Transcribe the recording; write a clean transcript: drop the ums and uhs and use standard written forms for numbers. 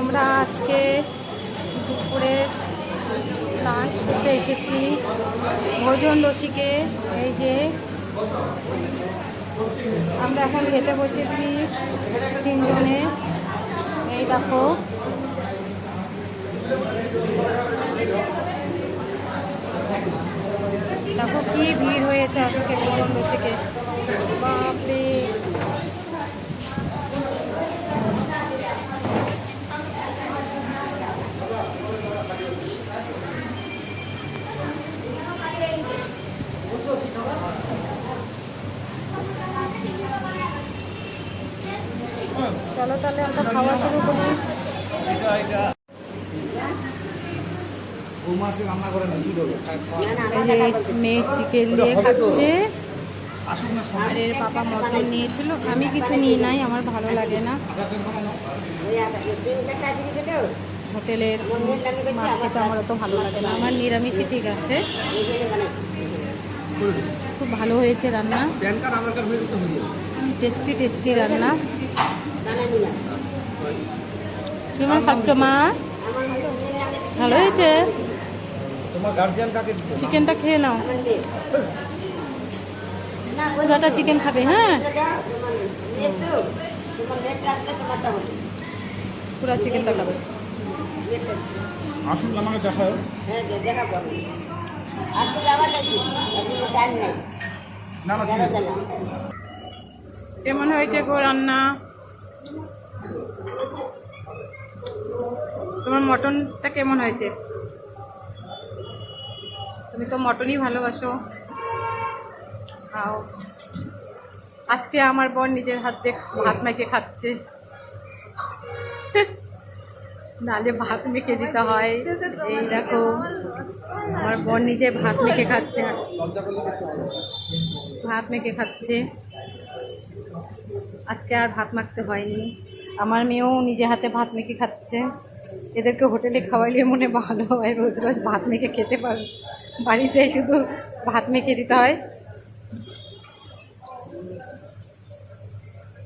আমরা আজকে দুপুরে লাঞ্চ করতে এসেছি ভোজন রসিকে। এই যে আমরা এখন খেতে বসেছি তিনজনে। এই দেখো দেখো কি ভিড় হয়েছে আজকে ভোজন রসিকে, বাপরে। চলো তাহলে আমরা খাওয়া শুরু করি। এই যে মেয়ে চিকেন দিয়ে খাচ্ছে, আর এর পাপা মটন নিয়েছিল। আমি কিছু নিই নাই, আমার ভালো লাগে না। হোটেলের মাছ খেতে আমার অত ভালো লাগে না, আমার নিরামিষই ঠিক আছে। খুব ভালো হয়েছে রান্না, টেস্টি টেস্টি রান্না। কেমন খাচ্ছ মা? ভালো হয়েছে। চিকেনটা খেয়ে নাও, পুরোটা চিকেন খাবে? হ্যাঁ, পুরা চিকেনটা খাবে। আসুন আমাকে দেখাও। কেমন হয়েছে গো রান্না? তোমার মটনটা কেমন হয়েছে? তুমি তো মটনই ভালোবাসো, খাও। আজকে আমার বোন নিজের হাত দিয়ে ভাত মেখে খাচ্ছে, নালে ভাত মেখে দিতে হয়। এই দেখো আমার বোন নিজে ভাত মেখে খাচ্ছে, ভাত মেখে খাচ্ছে। আজকে আর ভাত মাখতে হয়নি। আমার মেয়েও নিজে হাতে ভাত মেখে খাচ্ছে। এদেরকে হোটেলে খাওয়াইলে মনে ভালো হয়, রোজ রোজ ভাত মেখে খেতে পারে, বাড়িতে শুধু ভাত মেখে দিতে হয়।